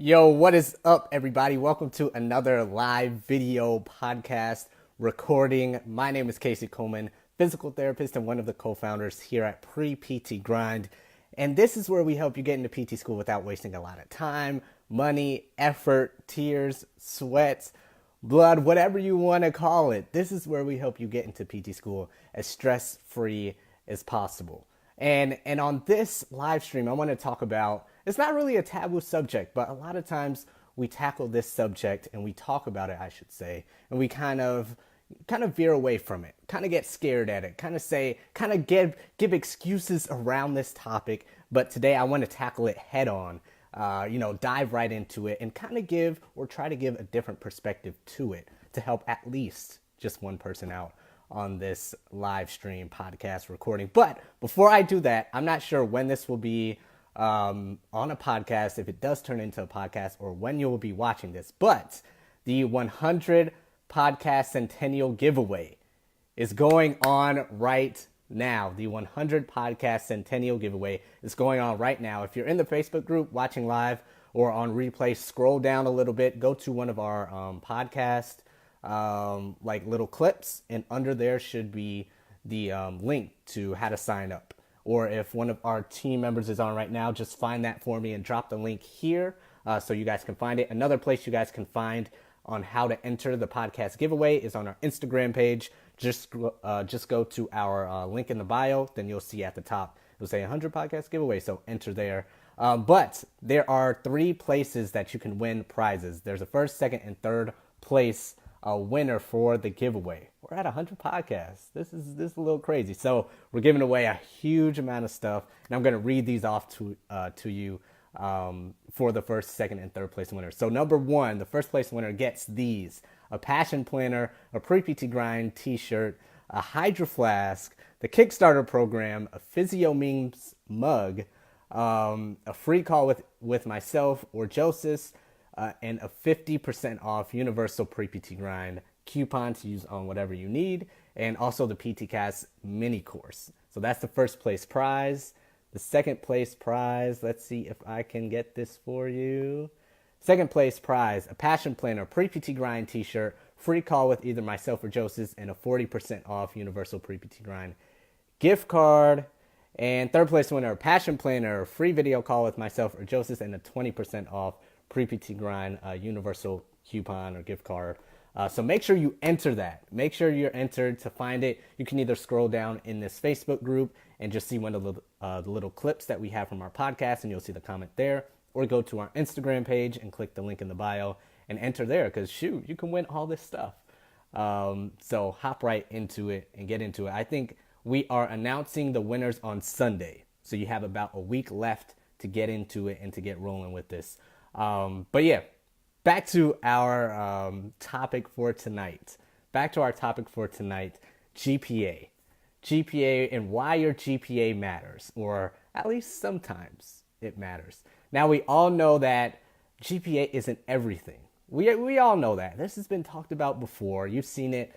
Yo, what is up, everybody? Welcome to another live video podcast recording. My name is Casey Coleman, physical therapist and one of the co-founders here at Pre-PT Grind. And this is where we help you get into PT school without wasting a lot of time, money, effort, tears, sweats, blood, whatever you want to call it. This is where we help you get into PT school as stress-free as possible. And on this live stream, I want to talk about, it's not really a taboo subject, but a lot of times we tackle this subject and we talk about it, I should say, and we kind of veer away from it, kind of get scared at it, kind of give excuses around this topic. But today I want to tackle it head on, dive right into it and kind of give or try to give a different perspective to it to help at least just one person out on this live stream podcast recording. But before I do that, I'm not sure when this will be on a podcast, if it does turn into a podcast, or when you will be watching this. But the 100 podcast centennial giveaway is going on right now. The 100 podcast centennial giveaway is going on right now. If you're in the Facebook group watching live or on replay, scroll down a little bit, go to one of our podcast like little clips, and under there should be the link to how to sign up. Or if one of our team members is on right now, just find that for me and drop the link here so you guys can find it. Another place you guys can find on how to enter the podcast giveaway is on our Instagram page. Just go to our link in the bio, then you'll see at the top, it'll say 100 podcast giveaway, so enter there. But there are 3 places that you can win prizes. There's a first, second, and third place winner for the giveaway. We're at 100 podcasts. This is a little crazy. So we're giving away a huge amount of stuff, and I'm going to read these off to you for the first, second, and third place winners. So number 1, the first place winner gets these: a passion planner, a Pre-PT Grind t-shirt, a Hydro Flask, the Kickstarter program, a Physio Memes mug, a free call with myself or Joseph, and a 50% off universal Pre-PT Grind coupon to use on whatever you need, and also the PTcast mini course. So that's the first place prize. The second place prize, let's see if I can get this for you. Second place prize, a passion planner, Pre-PT Grind t-shirt, free call with either myself or Joseph, and a 40% off universal Pre-PT Grind gift card. And third place winner, a passion planner, free video call with myself or Joseph, and a 20% off Pre-PT Grind universal coupon or gift card. So make sure you enter that. Make sure you're entered. To find it, you can either scroll down in this Facebook group and just see one of the little clips that we have from our podcast, and you'll see the comment there, or go to our Instagram page and click the link in the bio and enter there, because shoot, you can win all this stuff. So hop right into it and get into it. I think we are announcing the winners on Sunday, so you have about a week left to get into it and to get rolling with this. But yeah, back to our topic for tonight. GPA. GPA and why your GPA matters, or at least sometimes it matters. Now, we all know that GPA isn't everything. We all know that. This has been talked about before. You've seen it,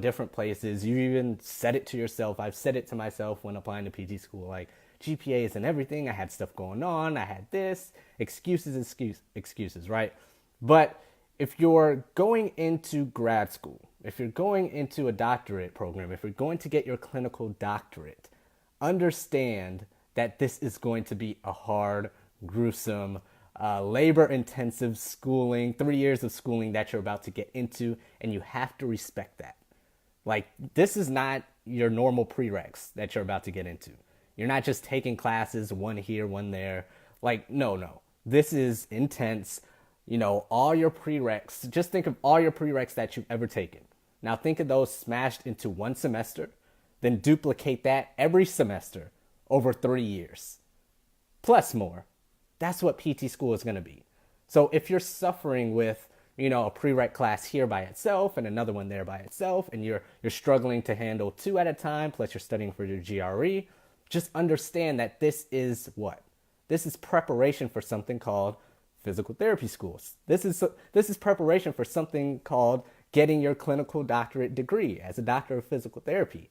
different places. You even said it to yourself. I've said it to myself when applying to PT school, like, GPA isn't everything. I had stuff going on. I had this. Excuses, right? But if you're going into grad school, if you're going into a doctorate program, if you're going to get your clinical doctorate, understand that this is going to be a hard, gruesome, labor-intensive schooling, 3 years of schooling that you're about to get into, and you have to respect that. Like, this is not your normal prereqs that you're about to get into. You're not just taking classes, one here, one there. Like, no. This is intense. All your prereqs. Just think of all your prereqs that you've ever taken. Now think of those smashed into one semester. Then duplicate that every semester over 3 years. Plus more. That's what PT school is going to be. So if you're suffering with, a prereq class here by itself and another one there by itself, and you're struggling to handle 2 at a time, plus you're studying for your GRE, just understand that this is what? This is preparation for something called physical therapy schools. This is preparation for something called getting your clinical doctorate degree as a doctor of physical therapy.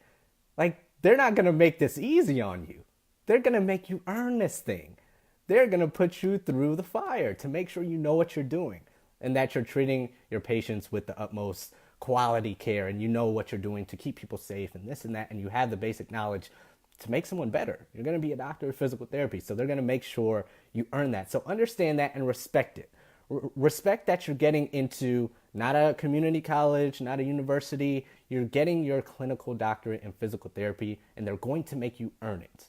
Like, they're not going to make this easy on you. They're going to make you earn this thing. they're going to put you through the fire to make sure you know what you're doing and that you're treating your patients with the utmost quality care, and you know what you're doing to keep people safe and this and that, and you have the basic knowledge to make someone better. You're going to be a doctor of physical therapy, so they're going to make sure you earn that. So understand that and respect it. Respect that you're getting into not a community college, not a university. You're getting your clinical doctorate in physical therapy, and they're going to make you earn it.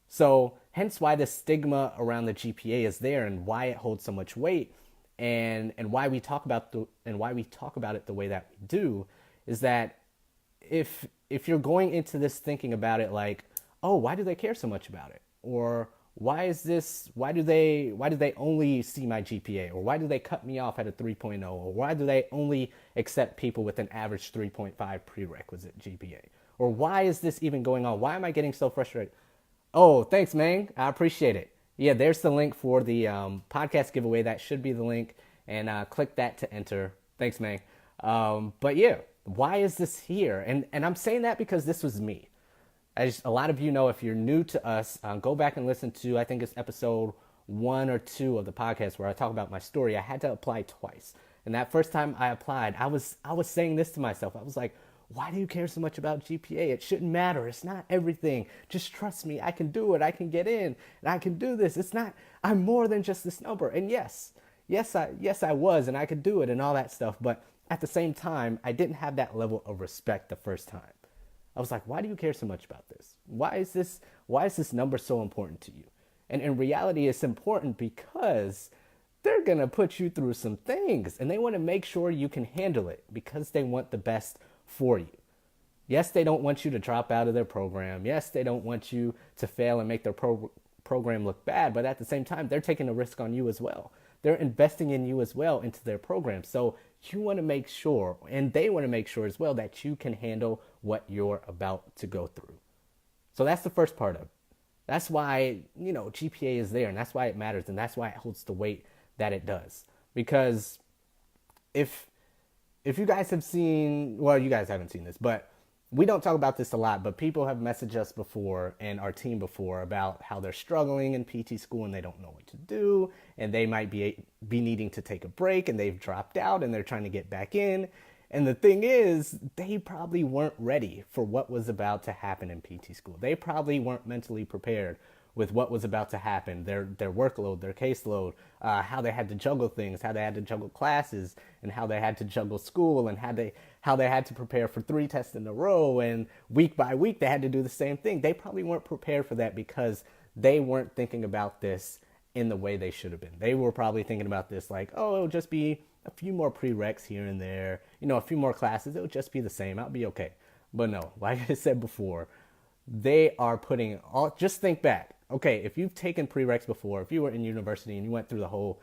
So hence why the stigma around the GPA is there, and why it holds so much weight, and why we talk about it the way that we do, is that if you're going into this thinking about it like, oh, why do they care so much about it? Or why do they only see my GPA? Or why do they cut me off at a 3.0? Or why do they only accept people with an average 3.5 prerequisite GPA? Or why is this even going on? Why am I getting so frustrated? Oh, thanks, man. I appreciate it. Yeah, there's the link for the podcast giveaway. That should be the link. And click that to enter. Thanks, man. But yeah, why is this here? And I'm saying that because this was me. As a lot of you know, if you're new to us, go back and listen to, I think it's episode 1 or 2 of the podcast where I talk about my story. I had to apply twice. And that first time I applied, I was saying this to myself. I was like, why do you care so much about GPA? It shouldn't matter. It's not everything. Just trust me. I can do it. I can get in and I can do this. I'm more than just this number. And yes, I was, and I could do it and all that stuff. But at the same time, I didn't have that level of respect the first time. I was like, why do you care so much about this? Why is this number so important to you? And in reality, it's important because they're going to put you through some things, and they want to make sure you can handle it because they want the best for you. Yes, they don't want you to drop out of their program. Yes, they don't want you to fail and make their program look bad, but at the same time, they're taking a risk on you as well. They're investing in you as well into their program. So you want to make sure, and they want to make sure as well, that you can handle what you're about to go through. So that's the first part of it. That's why, GPA is there, and that's why it matters, and that's why it holds the weight that it does. Because if you guys have seen, well, you guys haven't seen this, but we don't talk about this a lot, but people have messaged us before and our team before about how they're struggling in PT school and they don't know what to do, and they might be needing to take a break, and they've dropped out and they're trying to get back in. And the thing is, they probably weren't ready for what was about to happen in PT school. They probably weren't mentally prepared with what was about to happen, their workload, their caseload, how they had to juggle things, how they had to juggle classes, and how they had to juggle school, and how they had to prepare for 3 tests in a row, and week by week they had to do the same thing. They probably weren't prepared for that because they weren't thinking about this in the way they should have been. They were probably thinking about this like, oh, it'll just be a few more prereqs here and there, a few more classes, it'll just be the same, I'll be okay. But no, like I said before, they are putting just think back. Okay, if you've taken prereqs before, if you were in university and you went through the whole,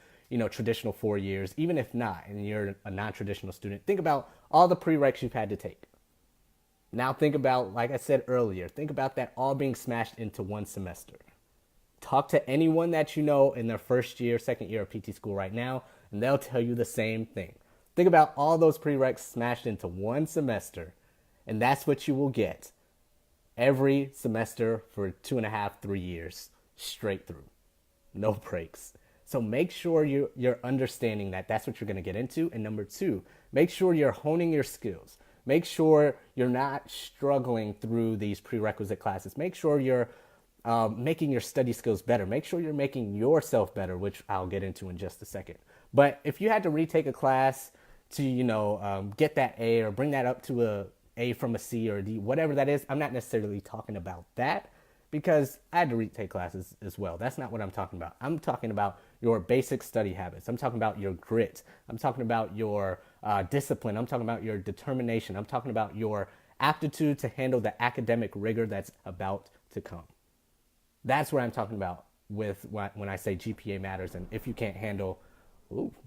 traditional 4 years, even if not, and you're a non-traditional student, think about all the prereqs you've had to take. Now think about, like I said earlier, think about that all being smashed into one semester. Talk to anyone that you know in their first year, second year of PT school right now, and they'll tell you the same thing. Think about all those prereqs smashed into one semester, and that's what you will get every semester for 2.5, 3 years straight through. No breaks. So make sure you're understanding that that's what you're going to get into. And number 2, make sure you're honing your skills. Make sure you're not struggling through these prerequisite classes. Make sure you're making your study skills better. Make sure you're making yourself better, which I'll get into in just a second. But if you had to retake a class to, get that A or bring that up to a from a C or a D, whatever that is, I'm not necessarily talking about that because I had to retake classes as well. That's not what I'm talking about. I'm talking about your basic study habits. I'm talking about your grit. I'm talking about your discipline. I'm talking about your determination. I'm talking about your aptitude to handle the academic rigor that's about to come. That's what I'm talking about when I say GPA matters. And if you can't handle,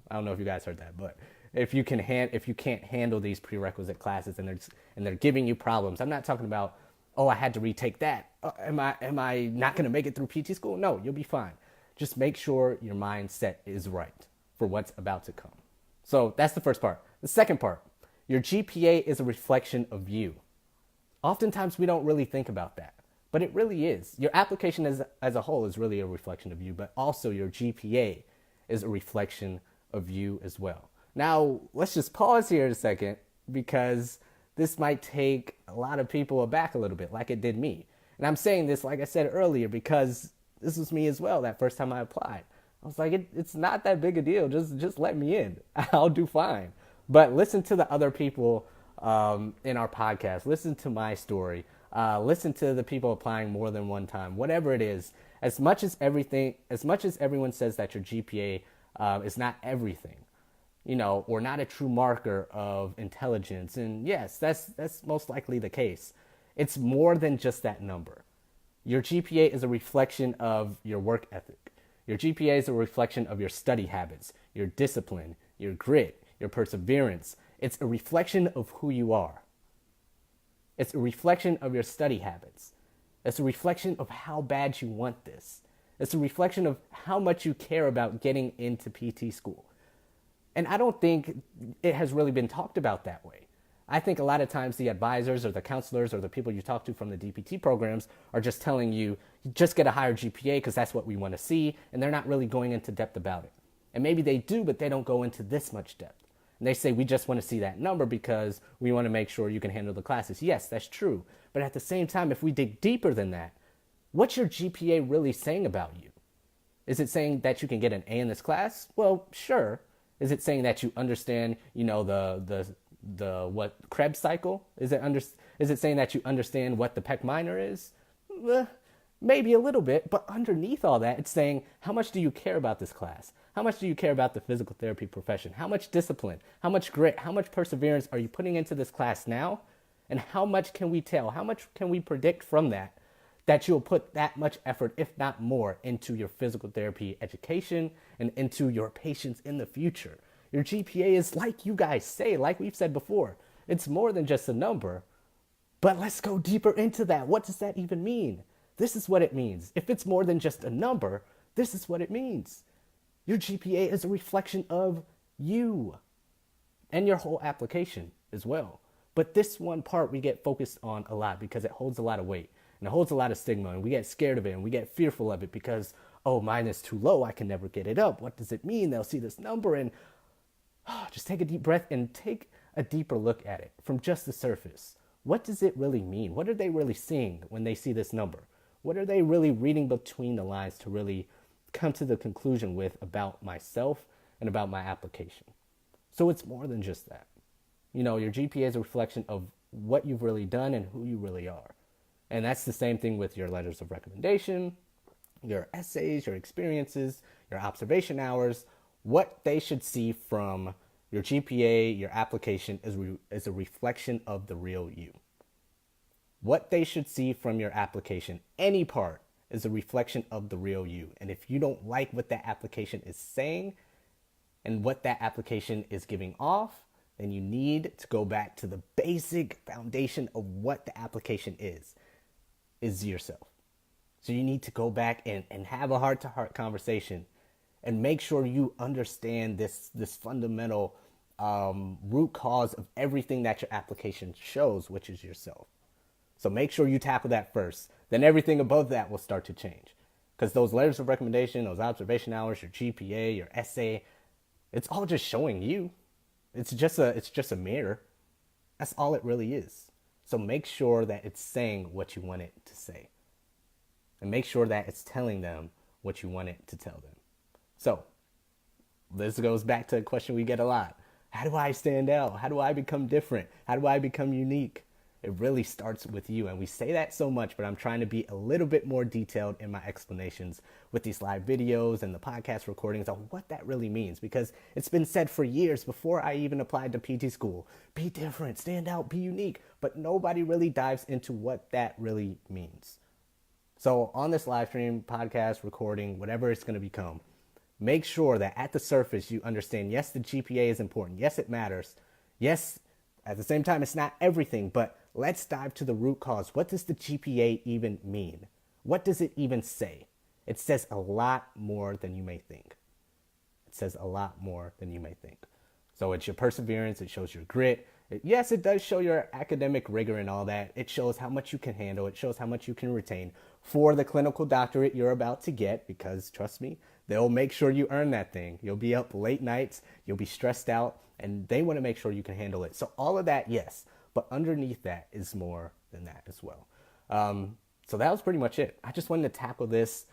I don't know if you guys heard that, but if you can't handle these prerequisite classes and they're giving you problems, I'm not talking about, I had to retake that. Am I not going to make it through PT school? No, you'll be fine. Just make sure your mindset is right for what's about to come. So that's the first part. The second part, your GPA is a reflection of you. Oftentimes we don't really think about that. But it really is. Your application as a whole is really a reflection of you, but also your GPA is a reflection of you as well. Now, let's just pause here a second because this might take a lot of people aback a little bit, like it did me. And I'm saying this, like I said earlier, because this was me as well that first time I applied. I was like, it's not that big a deal. Just let me in. I'll do fine. But listen to the other people in our podcast. Listen to my story. Listen to the people applying more than one time. Whatever it is, as much as everyone says that your GPA is not everything, or not a true marker of intelligence. And yes, that's most likely the case. It's more than just that number. Your GPA is a reflection of your work ethic. Your GPA is a reflection of your study habits, your discipline, your grit, your perseverance. It's a reflection of who you are. It's a reflection of your study habits. It's a reflection of how bad you want this. It's a reflection of how much you care about getting into PT school. And I don't think it has really been talked about that way. I think a lot of times the advisors or the counselors or the people you talk to from the DPT programs are just telling you, just get a higher GPA because that's what we want to see. And they're not really going into depth about it. And maybe they do, but they don't go into this much depth. And they say, we just want to see that number because we want to make sure you can handle the classes. Yes, that's true. But at the same time, if we dig deeper than that, what's your GPA really saying about you? Is it saying that you can get an A in this class? Well, sure. Is it saying that you understand, the what Krebs cycle? Is it saying that you understand what the Peck minor is? Maybe a little bit, but underneath all that, it's saying, how much do you care about this class? How much do you care about the physical therapy profession? How much discipline, how much grit, how much perseverance are you putting into this class now? And how much can we tell? How much can we predict from that you'll put that much effort, if not more, into your physical therapy education and into your patients in the future? Your GPA is, like you guys say, like we've said before, it's more than just a number. But let's go deeper into that. What does that even mean? This is what it means. If it's more than just a number, this is what it means. Your GPA is a reflection of you and your whole application as well. But this one part we get focused on a lot because it holds a lot of weight and it holds a lot of stigma, and we get scared of it and we get fearful of it because, oh, mine is too low. I can never get it up. What does it mean? They'll see this number and just take a deep breath and take a deeper look at it from just the surface. What does it really mean? What are they really seeing when they see this number? What are they really reading between the lines to really come to the conclusion with about myself and about my application? So it's more than just that. Your GPA is a reflection of what you've really done and who you really are. And that's the same thing with your letters of recommendation, your essays, your experiences, your observation hours. What they should see from your GPA, your application is a reflection of the real you. What they should see from your application, any part, is a reflection of the real you. And if you don't like what that application is saying and what that application is giving off, then you need to go back to the basic foundation of what the application is yourself. So you need to go back and have a heart-to-heart conversation and make sure you understand this fundamental root cause of everything that your application shows, which is yourself. So make sure you tackle that first. Then everything above that will start to change. Because those letters of recommendation, those observation hours, your GPA, your essay, it's all just showing you. It's just a mirror. That's all it really is. So make sure that it's saying what you want it to say. And make sure that it's telling them what you want it to tell them. So this goes back to a question we get a lot. How do I stand out? How do I become different? How do I become unique? It really starts with you. And we say that so much, but I'm trying to be a little bit more detailed in my explanations with these live videos and the podcast recordings on what that really means. Because it's been said for years before I even applied to PT school. Be different, stand out, be unique. But nobody really dives into what that really means. So on this live stream, podcast, recording, whatever it's going to become, make sure that at the surface you understand, yes, the GPA is important. Yes, it matters. Yes, at the same time, it's not everything, but let's dive to the root cause. What does the GPA even mean? What does it even say? It says a lot more than you may think. It says a lot more than you may think. So it's your perseverance. It shows your grit. Yes, it does show your academic rigor and all that. It shows how much you can handle. It shows how much you can retain for the clinical doctorate you're about to get, because trust me, they'll make sure you earn that thing. You'll be up late nights, you'll be stressed out, and they want to make sure you can handle it. So all of that, yes, but underneath that is more than that as well. So that was pretty much it. I just wanted to tackle this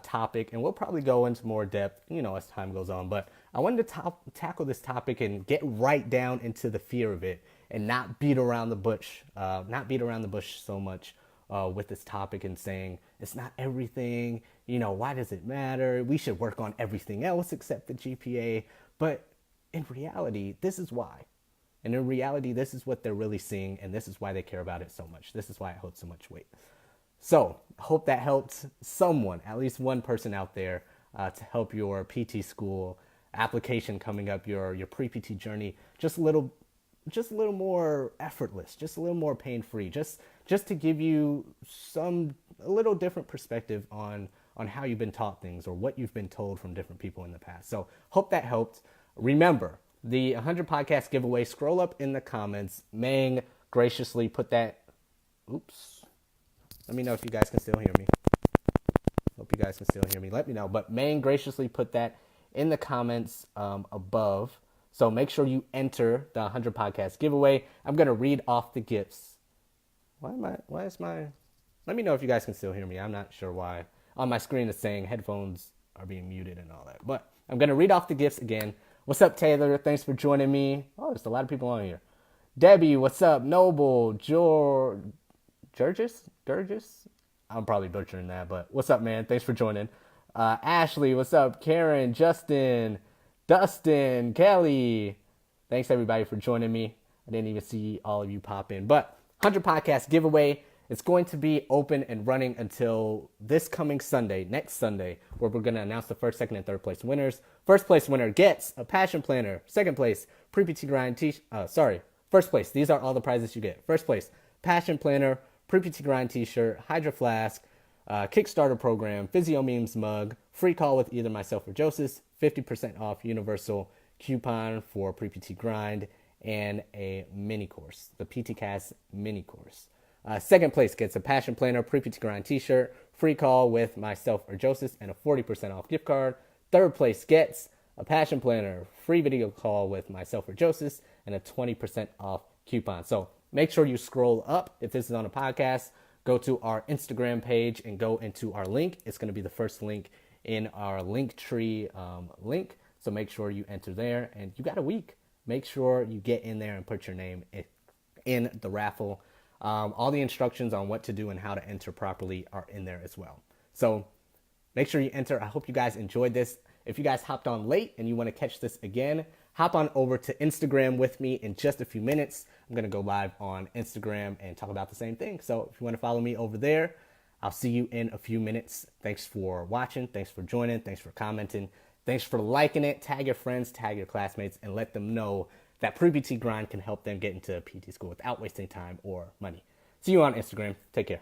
topic, and we'll probably go into more depth, as time goes on. But I wanted to tackle this topic and get right down into the fear of it, and not beat around the bush, so much with this topic and saying it's not everything. Why does it matter? We should work on everything else except the GPA. But in reality, this is why. And in reality, this is what they're really seeing, and this is why they care about it so much. This is why it holds so much weight. So I hope that helped someone, at least one person out there, to help your PT school application coming up, your pre-PT journey, just a little more effortless, just a little more pain-free, just to give you a little different perspective on how you've been taught things or what you've been told from different people in the past. So hope that helped. Remember, the 100 podcast giveaway, scroll up in the comments. Mang graciously put that, let me know if you guys can still hear me. Hope you guys can still hear me. Let me know. But Mang graciously put that in the comments above. So make sure you enter the 100 podcast giveaway. I'm going to read off the gifts. Let me know if you guys can still hear me. I'm not sure why. On my screen it's saying headphones are being muted and all that. But I'm going to read off the gifts again. What's up, Taylor? Thanks for joining me. Oh, there's a lot of people on here. Debbie, what's up? Noble, Georges? I'm probably butchering that, but what's up, man? Thanks for joining. Ashley, what's up? Karen, Justin, Dustin, Kelly. Thanks, everybody, for joining me. I didn't even see all of you pop in. But 100 podcast giveaway. It's going to be open and running until this coming Sunday, next Sunday, where we're going to announce the first, second, and third place winners. First place winner gets a passion planner. Second place, pre-PT grind first place. These are all the prizes you get. First place, passion planner, pre-PT grind t-shirt, Hydro Flask, Kickstarter program, Physio Memes mug, free call with either myself or Joseph, 50% off universal coupon for pre-PT grind, and a mini course, the PTcast mini course. Second place gets a passion planner, pre-PT grind t-shirt, free call with myself or Joseph, and a 40% off gift card. Third place gets a passion planner, free video call with myself or Joseph, and a 20% off coupon. So make sure you scroll up. If this is on a podcast, go to our Instagram page and go into our link. It's going to be the first link in our link tree link. So make sure you enter there, and you got a week. Make sure you get in there and put your name in the raffle. All the instructions on what to do and how to enter properly are in there as well. So make sure you enter. I hope you guys enjoyed this. If you guys hopped on late and you want to catch this again, hop on over to Instagram with me in just a few minutes. I'm going to go live on Instagram and talk about the same thing. So if you want to follow me over there, I'll see you in a few minutes. Thanks for watching. Thanks for joining. Thanks for commenting. Thanks for liking it. Tag your friends, tag your classmates, and let them know that pre-PT grind can help them get into PT school without wasting time or money. See you on Instagram. Take care.